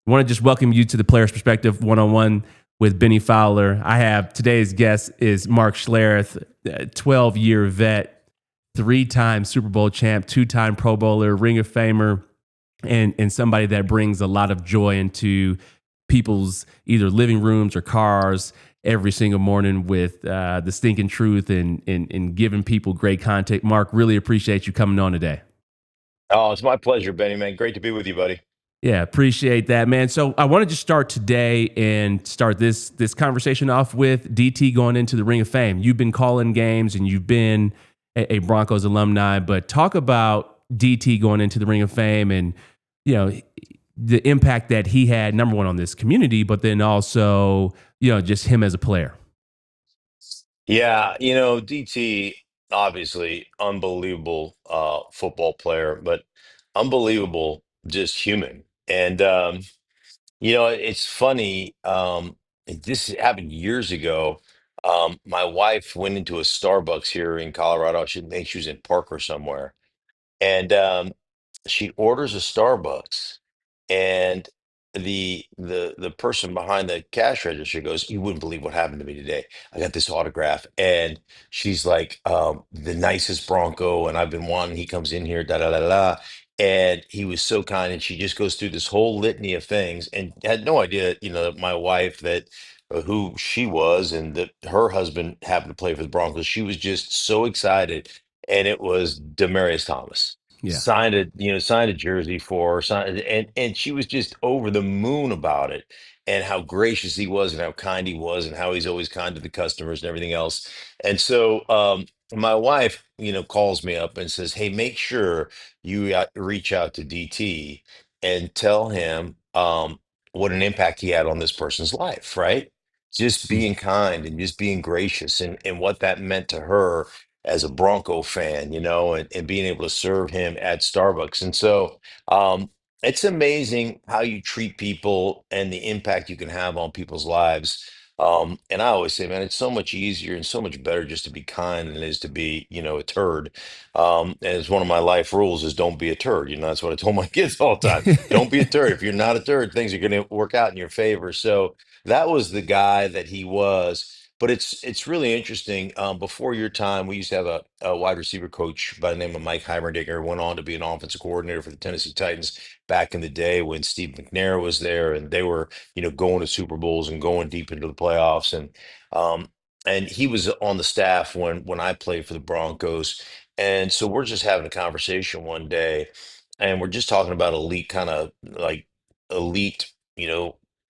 I want to just welcome you to the Player's Perspective one-on-one with Bennie Fowler. I have today's guest is Mark Schlereth, 12-year vet, 3-time Super Bowl champ, 2-time Pro Bowler, Ring of Famer, and somebody that brings a lot of joy into people's either living rooms or cars every single morning with the stinking truth and giving people great content. Mark, really appreciate you coming on today. Oh, it's my pleasure, Benny, man. Great to be with you, buddy. Yeah, appreciate that, man. So I wanted to start today and start this conversation off with DT going into the Ring of Fame. You've been calling games and you've been a Broncos alumni, but talk about DT going into the Ring of Fame and, you know, the impact that he had, number one, on this community, but then also, you know, just him as a player. Yeah, DT, obviously, unbelievable football player, but unbelievable just human. And, it's funny. This happened years ago. My wife went into a Starbucks here in Colorado. I think she was in Parker somewhere. And she orders a Starbucks, and the person behind the cash register goes, "You wouldn't believe what happened to me today. I got this autograph." And she's like, "The nicest Bronco, and I've been wanting." He comes in here, da da da da, and he was so kind. And she just goes through this whole litany of things, and had no idea, my wife that. Who she was, and that her husband happened to play for the Broncos. She was just so excited, and it was Demaryius Thomas Yeah. signed a jersey for her, and she was just over the moon about it, and how gracious he was, and how kind he was, and how he's always kind to the customers and everything else. And so, my wife, calls me up and says, "Hey, make sure you reach out to DT and tell him what an impact he had on this person's life, right? Just being kind and just being gracious, and what that meant to her as a Bronco fan, and being able to serve him at Starbucks." And so, it's amazing how you treat people and the impact you can have on people's lives. And I always say, man, it's so much easier and so much better just to be kind than it is to be, a turd. And it's one of my life rules is don't be a turd. That's what I told my kids all the time. Don't be a turd. If you're not a turd, things are going to work out in your favor. So that was the guy that he was. But it's really interesting. Before your time, we used to have a wide receiver coach by the name of Mike Heimerdinger, went on to be an offensive coordinator for the Tennessee Titans back in the day when Steve McNair was there, and they were, going to Super Bowls and going deep into the playoffs. And he was on the staff when I played for the Broncos. And so we're just having a conversation one day, and we're just talking about elite, kind of like elite,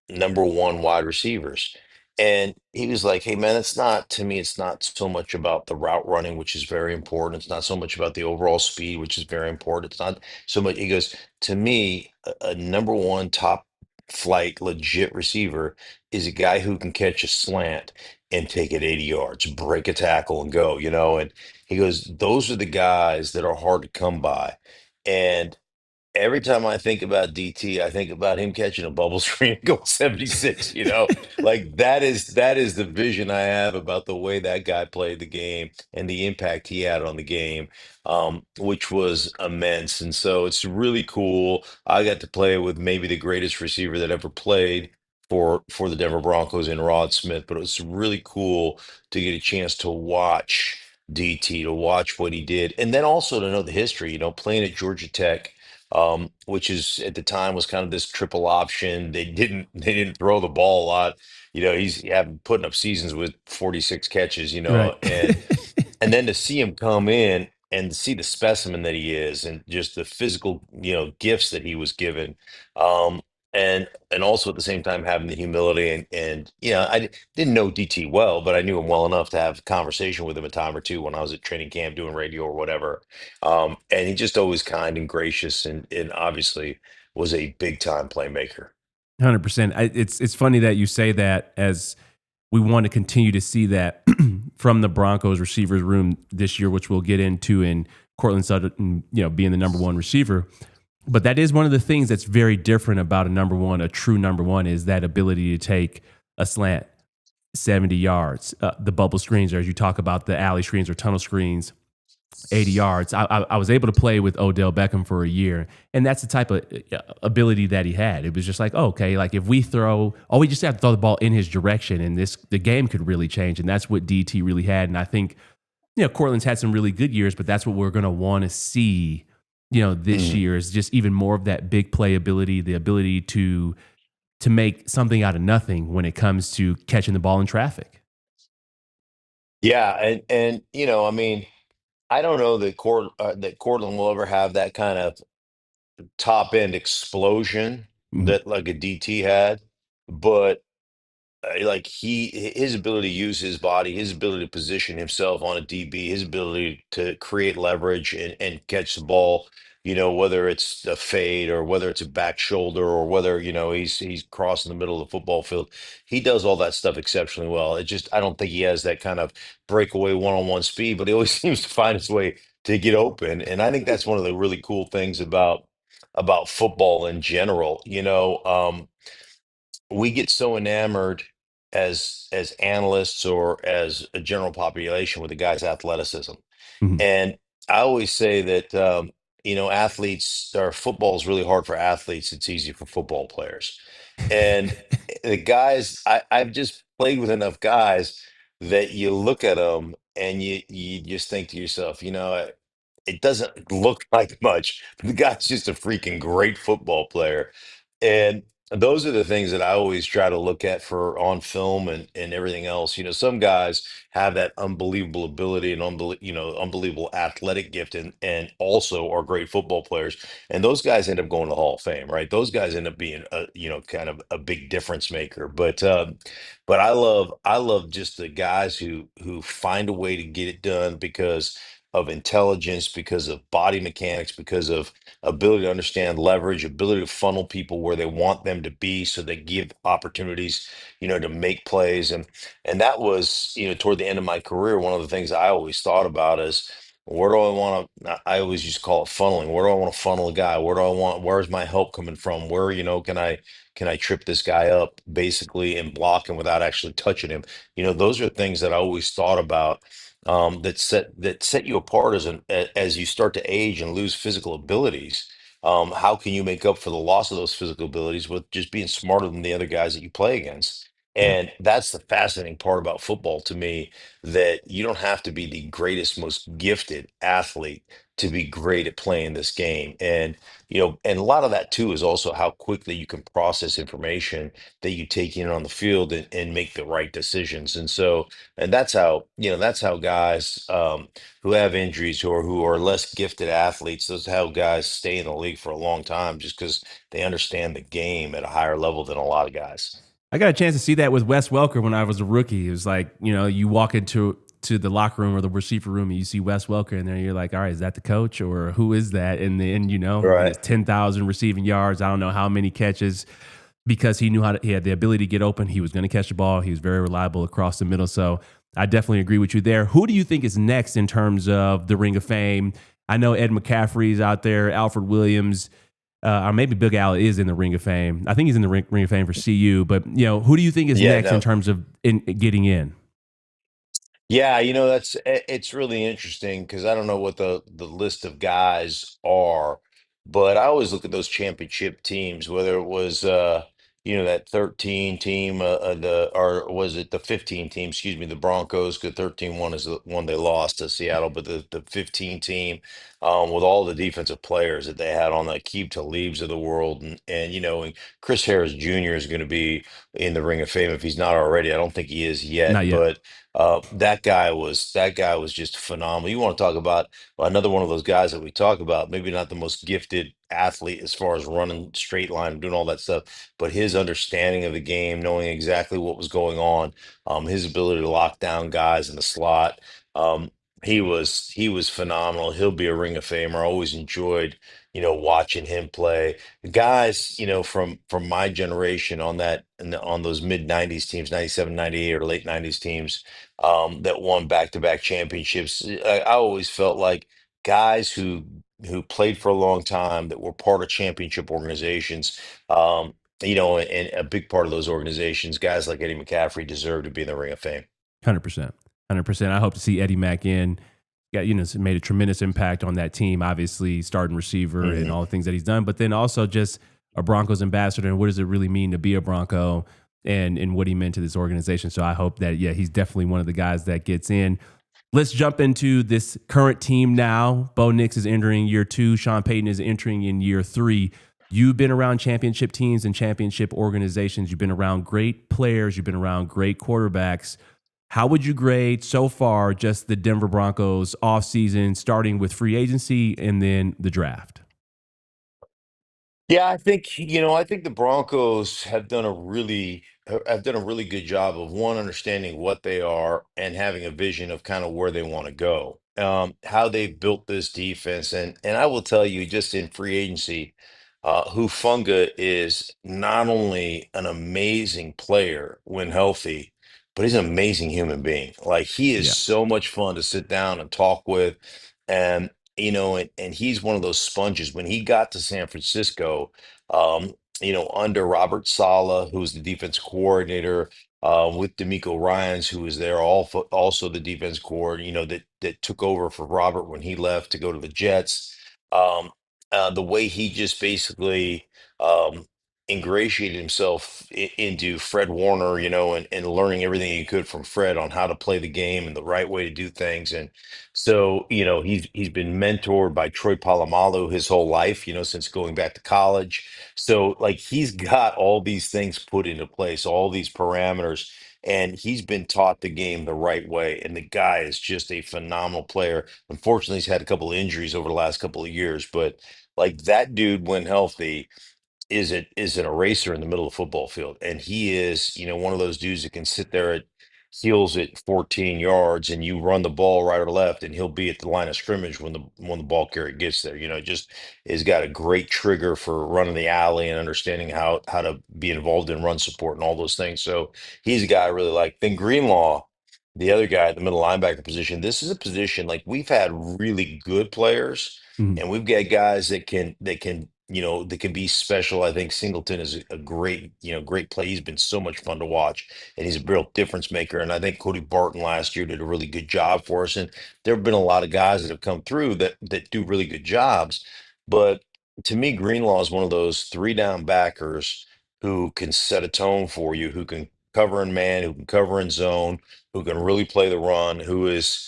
number one wide receivers. And he was like, "Hey, man, to me, it's not so much about the route running, which is very important. It's not so much about the overall speed, which is very important. It's not so much." He goes, "To me, a number one top flight legit receiver is a guy who can catch a slant and take it 80 yards, break a tackle and go, And he goes, those are the guys that are hard to come by. And every time I think about DT, I think about him catching a bubble screen and going 76, like that is the vision I have about the way that guy played the game and the impact he had on the game, which was immense. And so it's really cool. I got to play with maybe the greatest receiver that ever played for the Denver Broncos in Rod Smith, but it was really cool to get a chance to watch DT, to watch what he did, and then also to know the history, playing at Georgia Tech, which is at the time was kind of this triple option. They didn't throw the ball a lot. He's having putting up seasons with 46 catches, Right. and then to see him come in and see the specimen that he is, and just the physical, gifts that he was given. Um, and also at the same time having the humility, and didn't know DT well, but I knew him well enough to have a conversation with him a time or two when I was at training camp doing radio or whatever. And he just always kind and gracious, and obviously was a big time playmaker. 100%. It's funny that you say that, as we want to continue to see that from the Broncos receivers room this year, which we'll get into, in Cortland Sutton, being the number one receiver. But that is one of the things that's very different about a true number one, is that ability to take a slant 70 yards, the bubble screens, or as you talk about the alley screens or tunnel screens, 80 yards. I was able to play with Odell Beckham for a year, and that's the type of ability that he had. It was just like, oh, okay, like if we we just have to throw the ball in his direction, and the game could really change, and that's what DT really had. And I think, Cortland's had some really good years, but that's what we're going to want to see, this year is just even more of that big play ability, the ability to make something out of nothing when it comes to catching the ball in traffic. Yeah, and I mean, I don't know that Cortland will ever have that kind of top end explosion Mhm. that like a DT had, but like his ability to use his body, his ability to position himself on a DB, his ability to create leverage and catch the ball, whether it's a fade or whether it's a back shoulder or whether, he's crossing the middle of the football field. He does all that stuff exceptionally well. It just I don't think he has that kind of breakaway one-on-one speed, but he always seems to find his way to get open. And I think that's one of the really cool things about football in general. We get so enamored as analysts or as a general population with the guy's athleticism. Mhm. And I always say that athletes or football is really hard for athletes. It's easy for football players. And the guys, I've just played with enough guys that you look at them and you just think to yourself, it doesn't look like much. But the guy's just a freaking great football player. And those are the things that I always try to look at for on film and everything else. Some guys have that unbelievable ability and unbelievable athletic gift and also are great football players. And those guys end up going to the Hall of Fame, right? Those guys end up being kind of a big difference maker. But I love just the guys who find a way to get it done because of intelligence, because of body mechanics, because of ability to understand leverage, ability to funnel people where they want them to be so they give opportunities, to make plays. And that was, toward the end of my career, one of the things I always thought about is where do I want to, I always used to call it funneling. Where do I want to funnel a guy? Where's my help coming from? Where, can I trip this guy up basically and block him without actually touching him? Those are things that I always thought about that set you apart as you start to age and lose physical abilities. How can you make up for the loss of those physical abilities with just being smarter than the other guys that you play against? Yeah. And that's the fascinating part about football to me, that you don't have to be the greatest, most gifted athlete to be great at playing this game. And a lot of that too is also how quickly you can process information that you take in on the field and make the right decisions. And that's how guys who have injuries who are less gifted athletes, those how guys stay in the league for a long time just because they understand the game at a higher level than a lot of guys. I got a chance to see that with Wes Welker when I was a rookie. It was like, you walk into the locker room or the receiver room and you see Wes Welker in there, and you're like, all right, is that the coach or who is that? And then, he Right. has 10,000 receiving yards. I don't know how many catches, because he had the ability to get open. He was going to catch the ball. He was very reliable across the middle. So I definitely agree with you there. Who do you think is next in terms of the Ring of Fame? I know Ed McCaffrey's out there, Alfred Williams. Or maybe Big Al is in the Ring of Fame. I think he's in the Ring of Fame for CU. But who do you think is Yeah, next in no. terms of getting in? Yeah, it's really interesting because I don't know what the list of guys are, but I always look at those championship teams, whether it was that 13 team, the or was it the 15 team, excuse me, the Broncos, because 13-1 is the one they lost to Seattle, but the 15 team, with all the defensive players that they had on the Keep to Leaves of the world, and Chris Harris Jr. is going to be in the Ring of Fame if he's not already. I don't think he is Not yet, yet. but that guy was just phenomenal. You want to talk about another one of those guys that we talk about, maybe not the most gifted athlete as far as running straight line and doing all that stuff, but his understanding of the game, knowing exactly what was going on, his ability to lock down guys in the slot. He was phenomenal. He'll be a Ring of Famer. I always enjoyed, watching him play. The guys, from my generation on those mid 90s teams, 97, 98, or late 90s teams, that won back-to-back championships. I always felt like guys who played for a long time that were part of championship organizations, and a big part of those organizations, guys like Eddie McCaffrey deserve to be in the Ring of Fame. 100%. 100%. I hope to see Eddie Mack in. got, made a tremendous impact on that team. Obviously, starting receiver and Mhm. all the things that he's done, but then also just a Broncos ambassador and what does it really mean to be a Bronco and what he meant to this organization. So I hope that he's definitely one of the guys that gets in. Let's jump into this current team now. Bo Nix is entering year 2. Sean Payton is entering in year 3. You've been around championship teams and championship organizations. You've been around great players. You've been around great quarterbacks. How would you grade so far just the Denver Broncos offseason, starting with free agency and then the draft? Yeah, I think the Broncos have done a really good job of one understanding what they are and having a vision of kind of where they want to go. How they've built this defense, and I will tell you, just in free agency, Hufanga is not only an amazing player when healthy, but he's an amazing human being. Like he is Yeah. so much fun to sit down and talk with, and and he's one of those sponges. When he got to San Francisco, under Robert Sala, who was the defense coordinator, with D'Amico Ryans, who was there, also the defense coordinator, that took over for Robert when he left to go to the Jets. Um, the way he just basically um, ingratiated himself into Fred Warner, and learning everything he could from Fred on how to play the game and the right way to do things. And so, he's been mentored by Troy Polamalu his whole life, since going back to college. So, like, he's got all these things put into place, all these parameters, and he's been taught the game the right way. And the guy is just a phenomenal player. Unfortunately, he's had a couple of injuries over the last couple of years, but like that dude, when healthy, is an eraser in the middle of the football field. And he is, one of those dudes that can sit there at heels at 14 yards and you run the ball right or left, and he'll be at the line of scrimmage when the ball carrier gets there. Just has got a great trigger for running the alley and understanding how to be involved in run support and all those things. So he's a guy I really like. Then Greenlaw, the other guy at the middle linebacker position. This is a position like we've had really good players Mhm. and we've got guys that can be special. I think Singleton is a great, great play. He's been so much fun to watch, and he's a real difference maker. And I think Cody Barton last year did a really good job for us. And there have been a lot of guys that have come through that do really good jobs. But to me, Greenlaw is one of those three down backers who can set a tone for you, who can cover in man, who can cover in zone, who can really play the run, who is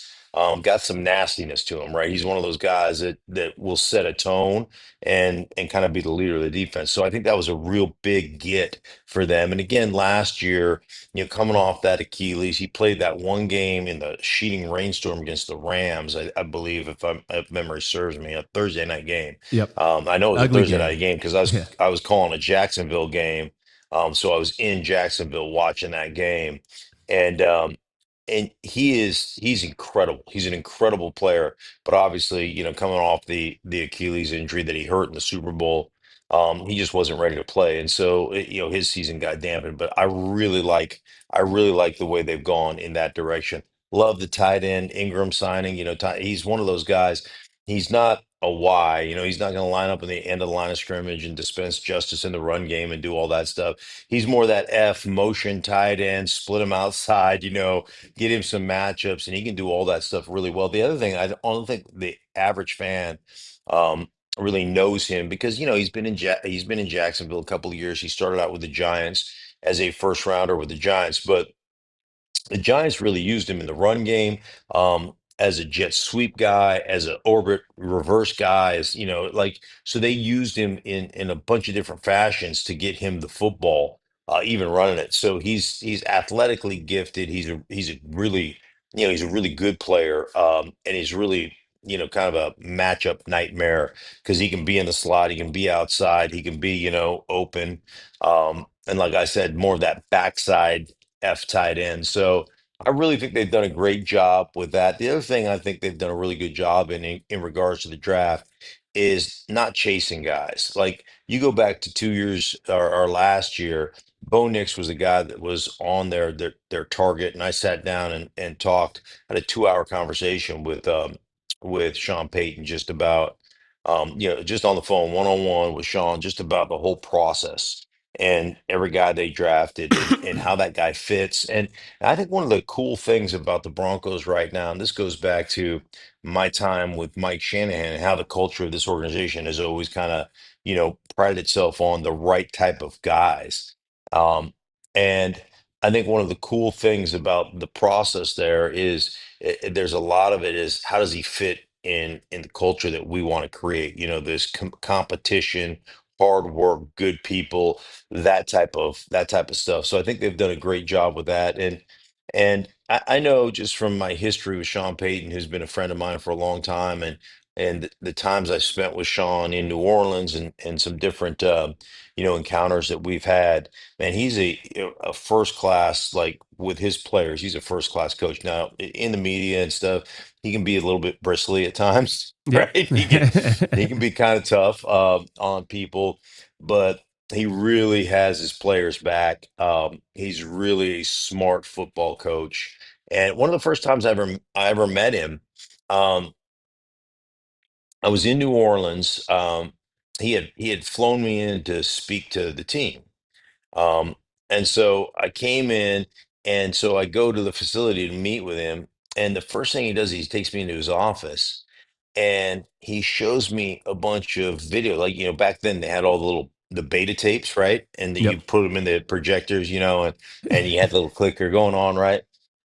got some nastiness to him, right? He's one of those guys that will set a tone and kind of be the leader of the defense. So I think that was a real big get for them. And again, last year, coming off that Achilles, he played that one game in the sheeting rainstorm against the Rams, I believe, if memory serves me, a Thursday night game. Yep. I know it was a Ugly Thursday night game. game because Yeah. I was calling a Jacksonville game. So I was in Jacksonville watching that game. And he's incredible. He's an incredible player, but obviously, coming off the Achilles injury that he hurt in the Super Bowl, he just wasn't ready to play, and so his season got dampened. But I really like the way they've gone in that direction. Love the tight end Ingram signing. He's one of those guys. He's not a Y. He's not going to line up in the end of the line of scrimmage and dispense justice in the run game and do all that stuff. He's more that F motion tight end, split him outside. Get him some matchups, and he can do all that stuff really well. The other thing, I don't think the average fan um, really knows him because he's been in Jacksonville a couple of years. He started out with the Giants as a first rounder with the Giants, but the Giants really used him in the run game, as a jet sweep guy, as an orbit reverse guy, as like so they used him in a bunch of different fashions to get him the football, even running it. So he's athletically gifted. He's a really good player, and he's really kind of a matchup nightmare because he can be in the slot, he can be outside, he can be open, and like I said, more of that backside F tight end. So I really think they've done a great job with that. The other thing I think they've done a really good job in regards to the draft is not chasing guys. Like you go back to 2 years or last year, Bo Nix was a guy that was on their target, and I sat down and talked, had a 2 hour conversation with Sean Payton just about just on the phone one on one with Sean just about the whole process and every guy they drafted and how that guy fits. And I think one of the cool things about the Broncos right now, and this goes back to my time with Mike Shanahan and how the culture of this organization has always kind of, prided itself on the right type of guys. Um, and I think one of the cool things about the process there is there's a lot of it is how does he fit in the culture that we want to create? This competition, hard work, good people, that type of stuff. So I think they've done a great job with that. And I know just from my history with Sean Payton, who's been a friend of mine for a long time, and the times I spent with Sean in New Orleans and some different encounters that we've had. Man, he's a first class, like with his players, he's a first class coach. Now in the media and stuff, he can be a little bit bristly at times, right? Yep. He can be kind of tough on people, but he really has his players back. He's really a smart football coach. And one of the first times I ever met him, um, I was in New Orleans. He had flown me in to speak to the team. Um, and so I came in, and so I go to the facility to meet with him. And the first thing he does, he takes me into his office and he shows me a bunch of video. Like, back then they had all the beta tapes, right? And then you Yep. put them in the projectors, and you had the little clicker going on, right?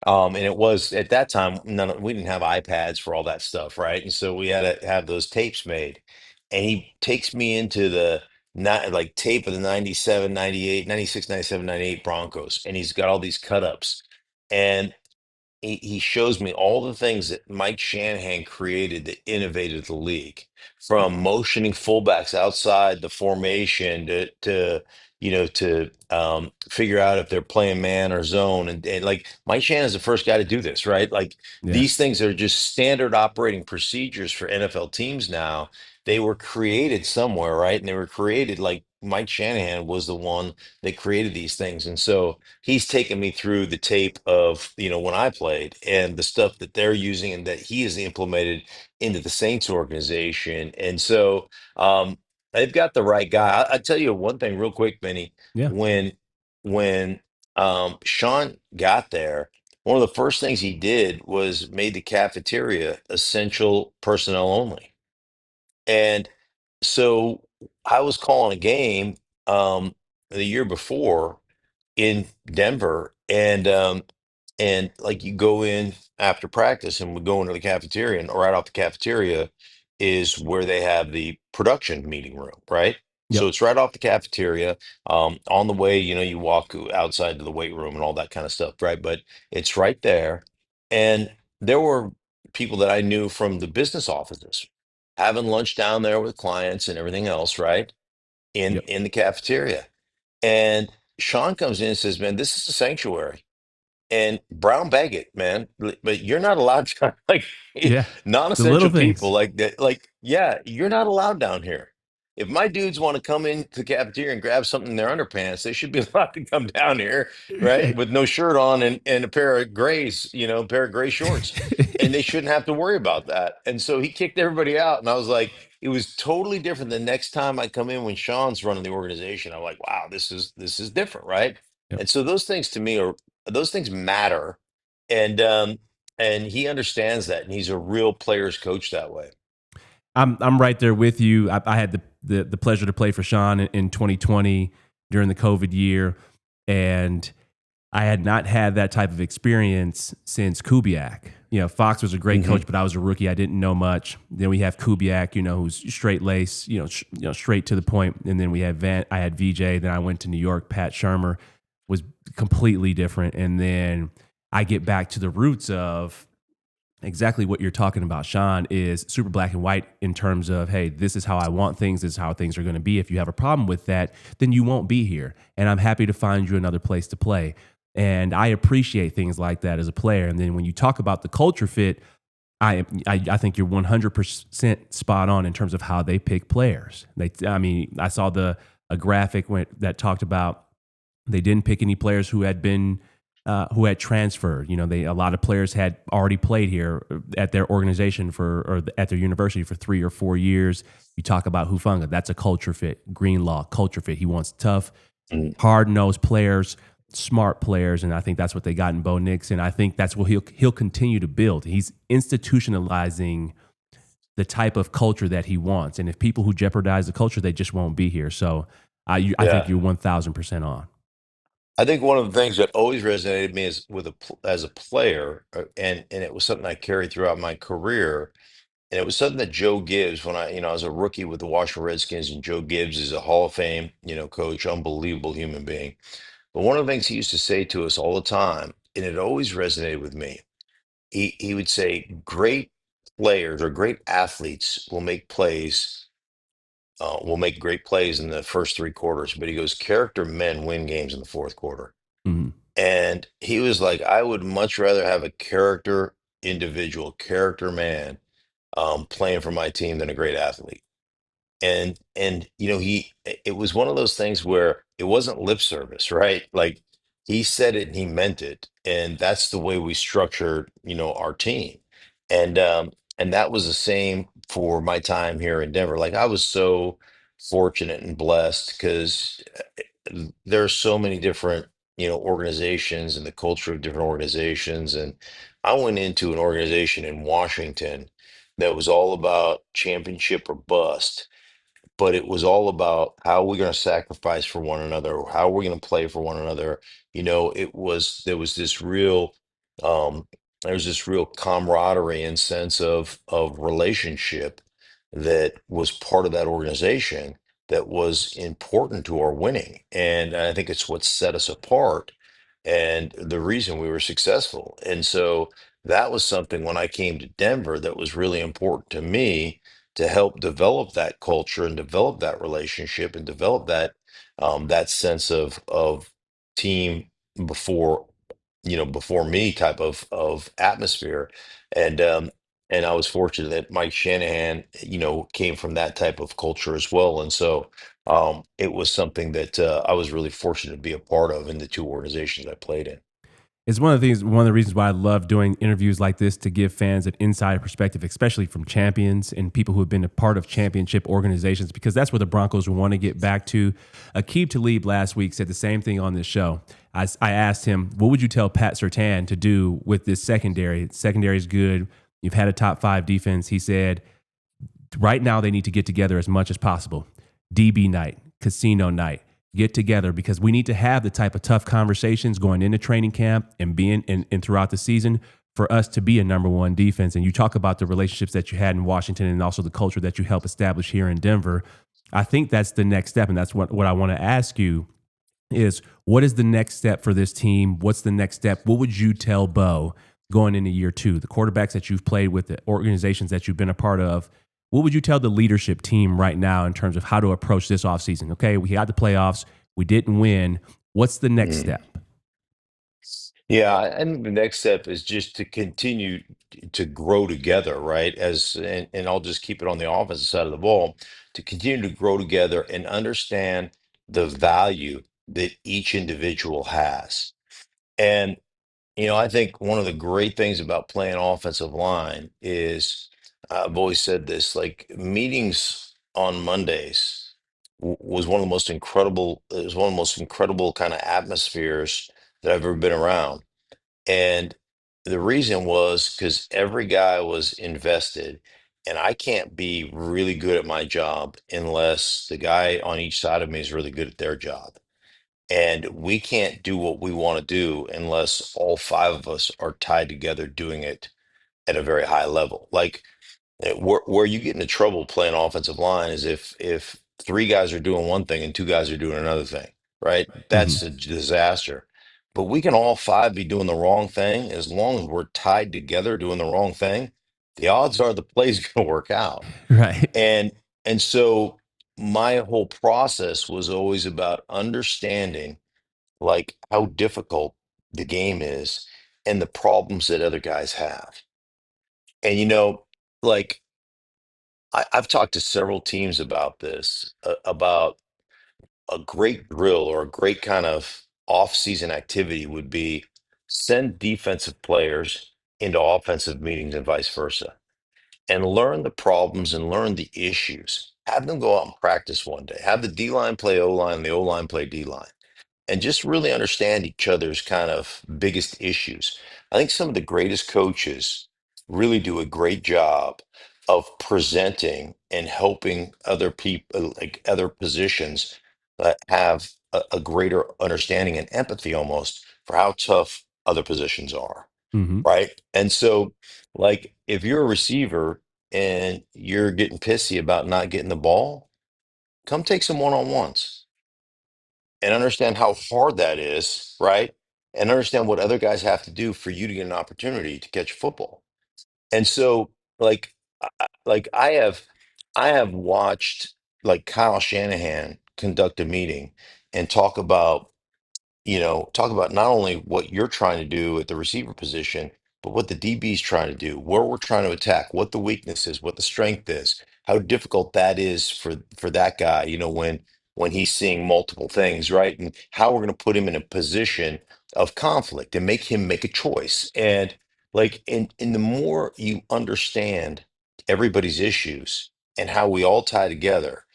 And it was at that time, we didn't have iPads for all that stuff, right? And so we had to have those tapes made. And he takes me into the not like tape of the 97, 98, 96, 97, 98 Broncos. And he's got all these cut ups. And he shows me all the things that Mike Shanahan created that innovated the league, from motioning fullbacks outside the formation to figure out if they're playing man or zone. And like Mike Shanahan is the first guy to do this, right? Like Yeah. these things are just standard operating procedures for NFL teams now. They were created somewhere, right? And they were created like Mike Shanahan was the one that created these things. And so he's taken me through the tape of when I played and the stuff that they're using and that he has implemented into the Saints organization. And so they've got the right guy. I tell you one thing real quick, Benny. Yeah. When Sean got there, one of the first things he did was made the cafeteria essential personnel only. And so I was calling a game the year before in Denver, and like you go in after practice and we go into the cafeteria, and right off the cafeteria is where they have the production meeting room, right? So Yep. it's right off the cafeteria. On the way, you walk outside to the weight room and all that kind of stuff, right? But it's right there. And there were people that I knew from the business offices having lunch down there with clients and everything else, right? In Yep. in the cafeteria. And Sean comes in and says, "Man, this is a sanctuary, and brown bag it, man. But you're not allowed to like Yeah. The little non-essential people things. like that. Like, yeah, you're not allowed down here. If my dudes want to come into the cafeteria and grab something in their underpants, they should be allowed to come down here, right, with no shirt on and a pair of grays, a pair of gray shorts, and they shouldn't have to worry about that." And so he kicked everybody out, and I was like, it was totally different the next time I come in when Sean's running the organization. I'm like, wow, this is different, right? Yep. And so those things matter, and he understands that, and he's a real players coach that way. I'm right there with you. I had the pleasure to play for Sean in 2020 during the COVID year, and I had not had that type of experience since Kubiak. Fox was a great Hmm. coach, but I was a rookie. I didn't know much. Then we have Kubiak, who's straight lace, straight to the point. And then we had I had VJ. Then I went to New York. Pat Shermer was completely different. And then I get back to the roots of exactly what you're talking about. Sean is super black and white in terms of, hey, this is how I want things. This is how things are going to be. If you have a problem with that, then you won't be here. And I'm happy to find you another place to play. And I appreciate things like that as a player. And then when you talk about the culture fit, I think you're 100% spot on in terms of how they pick players. I saw a graphic that talked about they didn't pick any players who had transferred. A lot of players had already played here at their organization at their university for 3 or 4 years. You talk about Hufanga, that's a culture fit. Greenlaw, culture fit. He wants tough, Mm. hard-nosed players, smart players, and I think that's what they got in Bo Nix, and I think that's what he'll continue to build. He's institutionalizing the type of culture that he wants, and if people who jeopardize the culture, they just won't be here. So I think Yeah. you're 1,000% on. I think one of the things that always resonated with me is as a player, and it was something I carried throughout my career, and it was something that Joe Gibbs, when I was a rookie with the Washington Redskins, and Joe Gibbs is a Hall of Fame, coach, unbelievable human being. But one of the things he used to say to us all the time, and it always resonated with me, he would say, great players or great athletes will make great plays in the first three quarters, but he goes, character men win games in the fourth quarter. Mhm. And he was like, I would much rather have a character individual, character man, playing for my team than a great athlete. And it was one of those things where it wasn't lip service, right? Like, he said it and he meant it, and that's the way we structured our team. And that was the same for my time here in Denver. Like, I was so fortunate and blessed because there are so many different organizations, and the culture of different organizations. And I went into an organization in Washington that was all about championship or bust, but it was all about how we're going to sacrifice for one another, or how we're going to play for one another. There was this real, um, camaraderie and sense of relationship that was part of that organization, that was important to our winning. And I think it's what set us apart and the reason we were successful. And so that was something when I came to Denver that was really important to me, to help develop that culture and develop that relationship and develop that sense of team before before me type of atmosphere. And um and I was fortunate that Mike Shanahan came from that type of culture as well. And so it was something that I was really fortunate to be a part of in the two organizations I played in. It's one of the things, one of the reasons why I love doing interviews like this, to give fans an inside perspective, especially from champions and people who have been a part of championship organizations, because that's where the Broncos want to get back to. Aqib Talib last week said the same thing on this show. I asked him, what would you tell Pat Surtain to do with this secondary? Secondary is good. You've had a top 5 defense. He said, right now they need to get together as much as possible. DB night, casino night, get together, because we need to have the type of tough conversations going into training camp and being and throughout the season for us to be a number one defense. And you talk about the relationships that you had in Washington and also the culture that you helped establish here in Denver. I think that's the next step. And that's what I want to ask you is, what is the next step for this team? What's the next step? What would you tell Bo going into year 2, the quarterbacks that you've played with, the organizations that you've been a part of? What would you tell the leadership team right now in terms of how to approach this offseason? Okay, we had the playoffs. We didn't win. What's the next Mm. step? Yeah, I think the next step is just to continue to grow together, right? And I'll just keep it on the offensive side of the ball, to continue to grow together and understand the value that each individual has. And I think one of the great things about playing offensive line is, I've always said this, like, meetings on Mondays was one of the most incredible, it was one of the most incredible kind of atmospheres that I've ever been around. And the reason was because every guy was invested, and I can't be really good at my job unless the guy on each side of me is really good at their job. And we can't do what we want to do unless all five of us are tied together doing it at a very high level. Like, where you get into trouble playing offensive line is if three guys are doing one thing and two guys are doing another thing, right? Mm-hmm. That's a disaster. But we can all five be doing the wrong thing. As long as we're tied together doing the wrong thing, the odds are the play's going to work out. Right. And so my whole process was always about understanding, like, how difficult the game is and the problems that other guys have. And like, I've talked to several teams about this, about a great drill or a great kind of off-season activity would be, send defensive players into offensive meetings and vice versa, and learn the problems and learn the issues. Have them go out and practice one day. Have the D line play O line and the O line play D line, and just really understand each other's kind of biggest issues. I think some of the greatest coaches really do a great job of presenting and helping other people, like other positions, have a greater understanding and empathy almost for how tough other positions are. Hmm. Right. And so, like, if you're a receiver and you're getting pissy about not getting the ball, come take some one-on-ones and understand how hard that is, right? And understand what other guys have to do for you to get an opportunity to catch a football. And so, like, like I have watched like Kyle Shanahan conduct a meeting and talk about not only what you're trying to do at the receiver position, but what the DB is trying to do, where we're trying to attack, what the weakness is, what the strength is, how difficult that is for that guy, when he's seeing multiple things, right? And how we're going to put him in a position of conflict and make him make a choice. And like in the more you understand everybody's issues and how we all tie together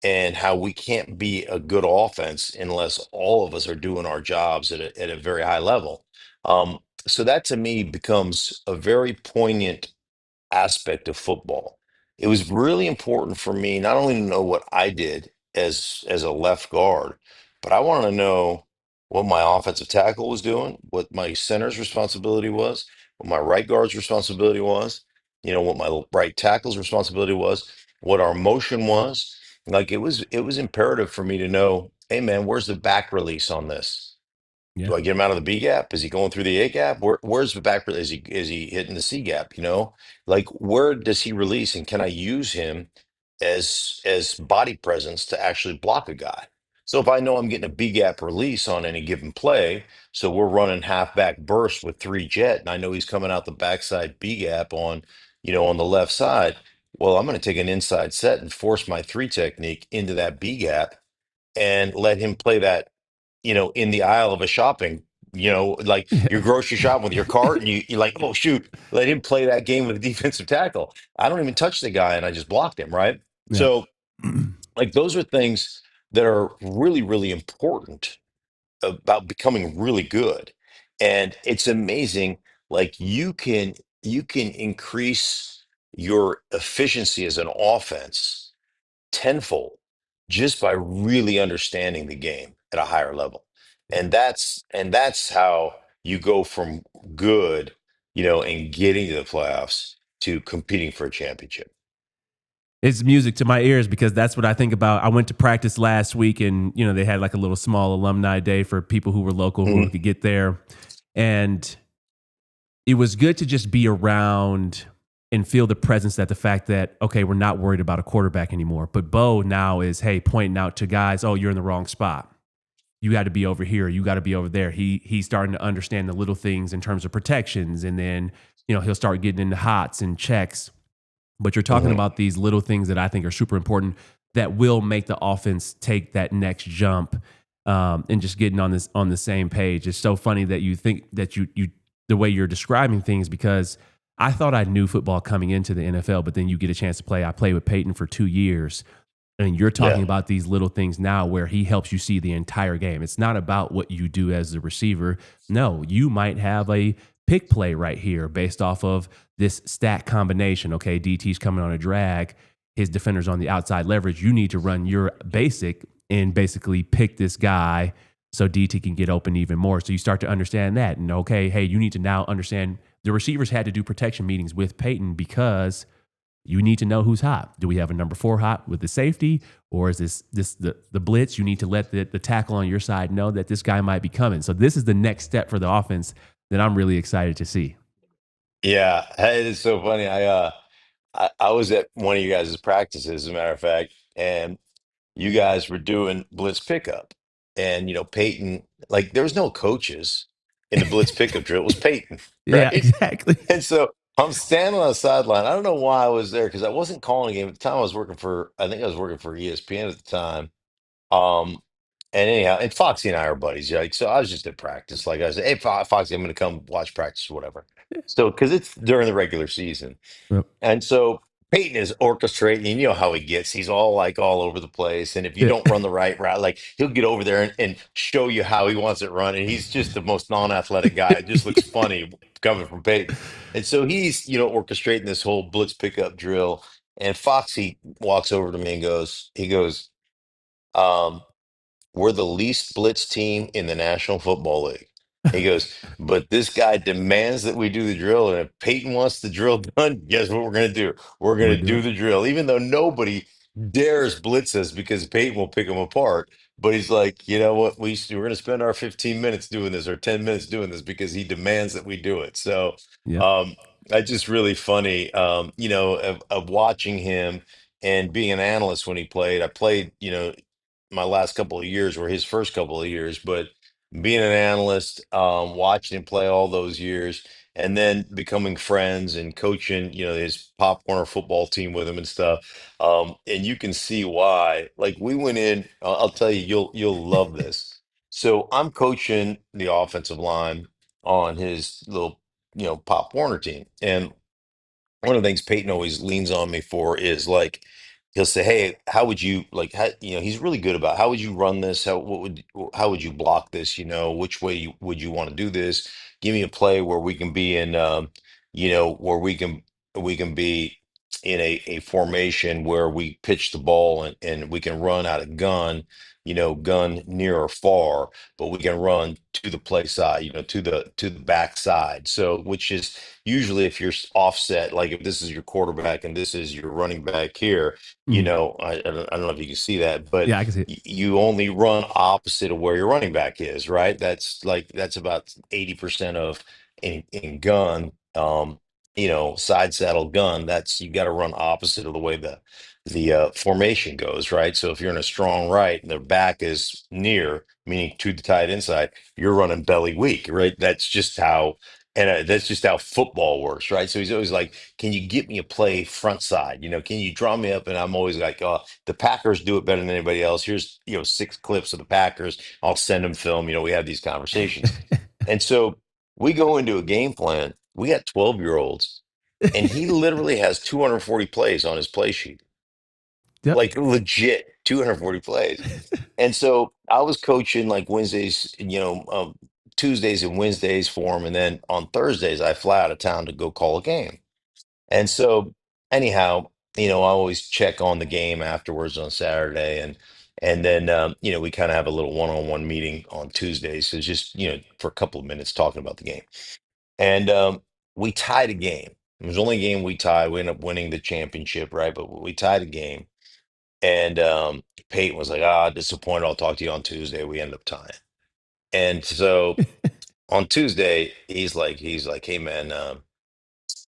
and how we can't be a good offense unless all of us are doing our jobs at a very high level. So that to me becomes a very poignant aspect of football. It was really important for me not only to know what I did as a left guard, but I wanted to know what my offensive tackle was doing, what my center's responsibility was, what my right guard's responsibility was, what my right tackle's responsibility was, what our motion was. Like it was imperative for me to know, hey man, where's the back release on this? Yeah. Do I get him out of the B gap? Is he going through the A gap? Where's the back? Is he hitting the C gap? Like where does he release, and can I use him as body presence to actually block a guy? So if I know I'm getting a B gap release on any given play, so we're running halfback burst with three jet, and I know he's coming out the backside B gap on the left side. Well, I'm going to take an inside set and force my three technique into that B gap and let him play that in the aisle of a shopping, like Yeah. you're grocery shopping with your cart and you're like, oh, shoot, let him play that game with a defensive tackle. I don't even touch the guy and I just blocked him, right? Yeah. So, like, those are things that are really, really important about becoming really good. And it's amazing, like, you can increase your efficiency as an offense tenfold just by really understanding the game at a higher level. And that's how you go from good, and getting to the playoffs to competing for a championship. It's music to my ears because that's what I think about. I went to practice last week and, they had like a little small alumni day for people who were local who Mhm. could get there. And it was good to just be around and feel the presence that the fact that, okay, we're not worried about a quarterback anymore. But Bo now is, hey, pointing out to guys, oh, you're in the wrong spot. You got to be over here. You got to be over there. He's starting to understand the little things in terms of protections. And then, he'll start getting into hots and checks. But you're talking Mhm. about these little things that I think are super important that will make the offense take that next jump, and just getting on the same page. It's so funny that you think that you the way you're describing things, because I thought I knew football coming into the NFL, but then you get a chance to play. I played with Peyton for 2 years. And you're talking Yeah. about these little things now where he helps you see the entire game. It's not about what you do as the receiver. No, you might have a pick play right here based off of this stack combination. Okay, DT's coming on a drag, his defender's on the outside leverage. You need to run your basic and basically pick this guy so DT can get open even more. So you start to understand that. And okay, hey, you need to now understand the receivers had to do protection meetings with Peyton because you need to know who's hot. Do we have a number 4 hot with the safety, or is this the blitz? You need to let the tackle on your side know that this guy might be coming. So this is the next step for the offense that I'm really excited to see. Yeah. Hey, it's so funny. I was at one of you guys' practices, as a matter of fact, and you guys were doing blitz pickup. And Peyton, like, there was no coaches in the blitz pickup drill. It was Peyton, Yeah, right? exactly. And so I'm standing on the sideline. I don't know why I was there because I wasn't calling a game at the time. I think I was working for ESPN at the time. Um, and anyhow, and Foxy and I are buddies. Like, so I was just at practice. Like I said, hey, Foxy, I'm going to come watch practice or whatever. So, because it's during the regular season. Yep. And so Peyton is orchestrating. You know how he gets. He's all over the place. And if you Yeah. don't run the right route, like he'll get over there and show you how he wants it run. And he's just the most non-athletic guy. It just looks funny coming from Peyton. And so he's, orchestrating this whole blitz pickup drill. And Foxy walks over to me and um, we're the least blitz team in the National Football League. He goes, but this guy demands that we do the drill. And if Peyton wants the drill done, guess what we're going to do? We're We're going to doing do it. the drill, even though nobody dares blitz us because Peyton will pick them apart. But he's like, you know what? We're going to spend our 15 minutes doing this or 10 minutes doing this because he demands that we do it. So Yep. um, that's just really funny, of watching him and being an analyst when he played. I played, my last couple of years were his first couple of years, but being an analyst, watching him play all those years, and then becoming friends and coaching, his Pop Warner football team with him and stuff. And you can see why. Like we went in, I'll tell you, you'll love this. So I'm coaching the offensive line on his little, Pop Warner team, and one of the things Peyton always leans on me for is like he'll say, "Hey, how would you like? He's really good about how would you run this? How would you block this? Which way would you want to do this? Give me a play where we can be in, where we can be in a formation where we pitch the ball and we can run out of gun." Gun near or far, but we can run to the play side, to the back side. So, which is usually if you're offset, like if this is your quarterback and this is your running back here, Mhm. I don't know if you can see that, but Yeah, I can see it. you only run opposite of where your running back is, right? That's about 80% of in gun, side saddle gun. That's you got to run opposite of the way the formation goes, right? So if you're in a strong right and their back is near, meaning to the tight inside, you're running belly weak, right? That's just how football works, right? So he's always like, "Can you get me a play front side? Can you draw me up?" And I'm always like, "Oh, the Packers do it better than anybody else. Here's 6 clips of the Packers. I'll send them film." We have these conversations, and so we go into a game plan. We got 12-year-olds, and he literally has 240 plays on his play sheet, Yep. like legit 240 plays. And so I was coaching like Wednesdays, Tuesdays and Wednesdays for him. And then on Thursdays, I fly out of town to go call a game. And so, anyhow, I always check on the game afterwards on Saturday. And then, we kind of have a little one-on-one meeting on Tuesdays. So just, for a couple of minutes talking about the game. And we tied a game. It was the only game we tied. We ended up winning the championship, right? But we tied a game. And Peyton was like, disappointed. I'll talk to you on Tuesday. We end up tying. And so on Tuesday, he's like, "Hey man,"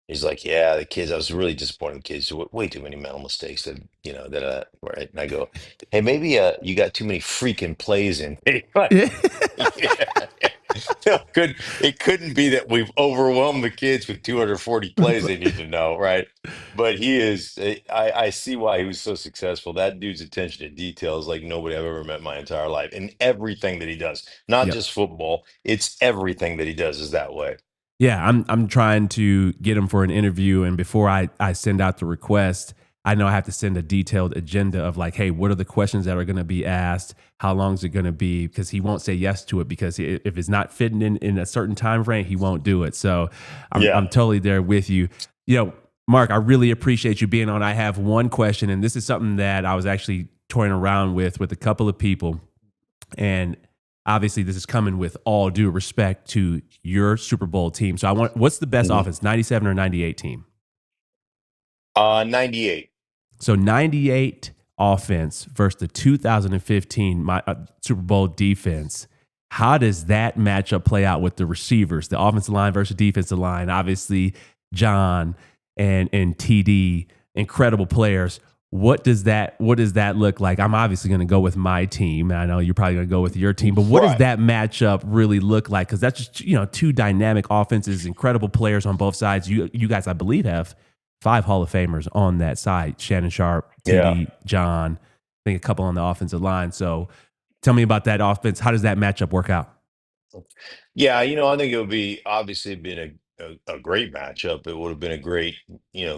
he's like, "Yeah, the kids, I was really disappointed in the kids. Way too many mental mistakes right." And I go, "Hey, maybe you got too many freaking plays in." Yeah. No, it couldn't be that we've overwhelmed the kids with 240 plays they need to know, right? But he is. I see why he was so successful. That dude's attention to detail is like nobody I've ever met in my entire life, and everything that he does, not Yep. just football. It's everything that he does is that way. Yeah, I'm trying to get him for an interview, and before I send out the request, I know I have to send a detailed agenda of like, hey, what are the questions that are going to be asked? How long is it going to be? Because he won't say yes to it because if it's not fitting in a certain time frame, he won't do it. So I'm Yeah. totally there with you. Mark, I really appreciate you being on. I have one question, and this is something that I was actually toying around with a couple of people, and obviously this is coming with all due respect to your Super Bowl team. So what's the best Mhm. offense, 97 or 98 team? 98. So 98 offense versus the 2015 Super Bowl defense. How does that matchup play out with the receivers, the offensive line versus defensive line? Obviously, John and TD, incredible players. What does that look like? I'm obviously going to go with my team. I know you're probably going to go with your team, but what does Right. that matchup really look like? Because that's just two dynamic offenses, incredible players on both sides. You guys, I believe, have 5 Hall of Famers on that side: Shannon Sharp, Yeah. TD, John. I think a couple on the offensive line. So tell me about that offense. How does that matchup work out? Yeah, I think it would be obviously been a great matchup. It would have been a great,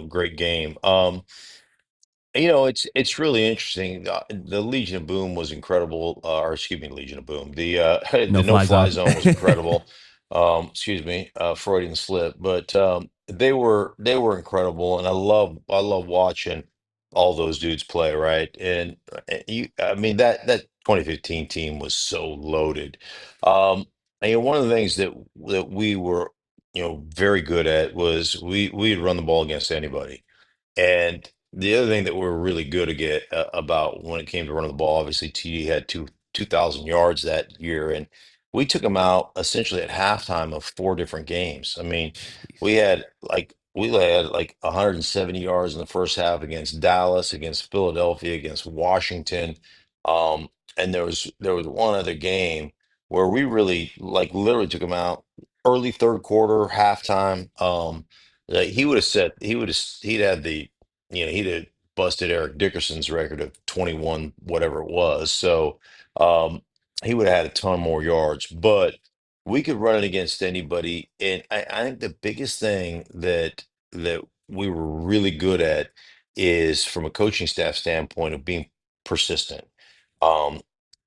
great game. It's really interesting. The Legion of Boom was incredible, or excuse me, Legion of Boom. The No the fly no-fly zone. zone was incredible. Excuse me, Freudian slip, but they were incredible, and I love watching all those dudes play, right? And I mean that 2015 team was so loaded. And one of the things that we were, very good at was we'd run the ball against anybody. And the other thing that we're really good about when it came to running the ball, obviously TD had 2,000 yards that year, and we took him out essentially at halftime of four different games. I mean, Jeez. we had like 170 yards in the first half against Dallas, against Philadelphia, against Washington, and there was one other game where we really like literally took him out early third quarter, halftime. Like he'd had he'd have busted Eric Dickerson's record of 21, whatever it was. So um, he would have had a ton more yards, but we could run it against anybody. And I think the biggest thing that we were really good at is from a coaching staff standpoint of being persistent. Um,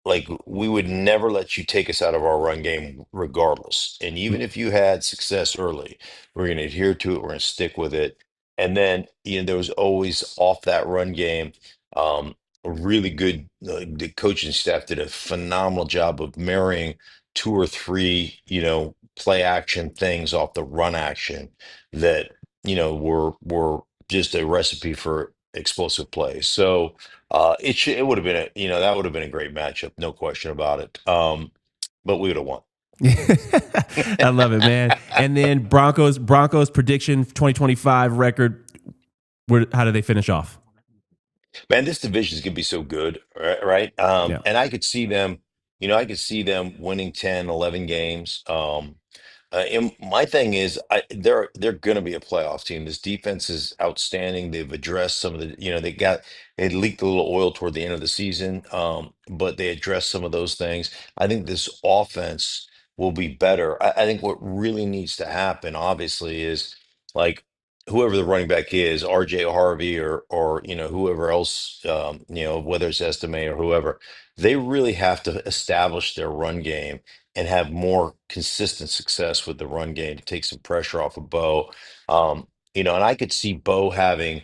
like we would never let you take us out of our run game regardless. And even if you had success early, we're going to adhere to it. We're going to stick with it. And then, there was always off that run game. A really good, the coaching staff did a phenomenal job of marrying two or three, play action things off the run action that, were just a recipe for explosive plays. So it would have been that would have been a great matchup, no question about it. But we would have won. I love it, man. And then Broncos prediction 2025 record. How do they finish off? Man, this division is gonna be so good, right? Yeah. And I could see them winning 10, 11 games. And my thing is, they're gonna be a playoff team. This defense is outstanding. They've addressed some of the, they leaked a little oil toward the end of the season, but they addressed some of those things. I think this offense will be better. I think what really needs to happen, obviously, is like whoever the running back is, RJ Harvey or whoever else, whether it's Estime or whoever, they really have to establish their run game and have more consistent success with the run game to take some pressure off of Bo. And I could see Bo having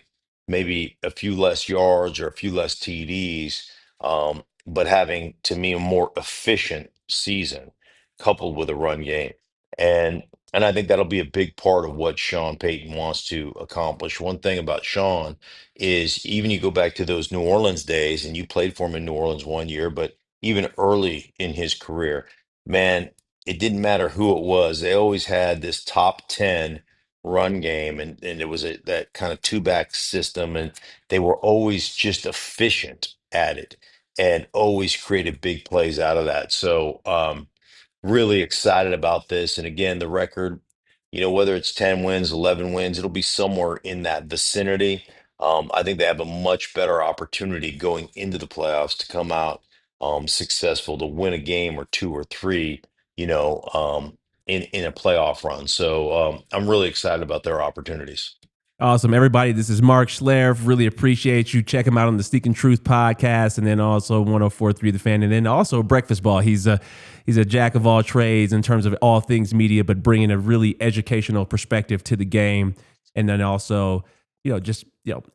maybe a few less yards or a few less TDs, but having to me a more efficient season coupled with a run game. And and I think that'll be a big part of what Sean Payton wants to accomplish. One thing about Sean is even you go back to those New Orleans days, and you played for him in New Orleans one year, but even early in his career, man, it didn't matter who it was. They always had this top 10 run game, and it was that kind of two back system, and they were always just efficient at it and always created big plays out of that. So, really excited about this. And again, the record, whether it's 10 wins, 11 wins, it'll be somewhere in that vicinity. I think they have a much better opportunity going into the playoffs to come out successful, to win a game or two or three, in a playoff run. So I'm really excited about their opportunities. Awesome, everybody. This is Mark Schlereth. Really appreciate you. Check him out on the Seeking Truth podcast, and then also 104.3 The Fan, and then also Breakfast Ball. He's a jack of all trades in terms of all things media, but bringing a really educational perspective to the game, and then also just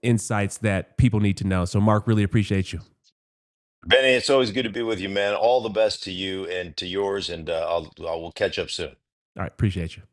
insights that people need to know. So, Mark, really appreciate you. Benny, it's always good to be with you, man. All the best to you and to yours, and I will catch up soon. All right, appreciate you.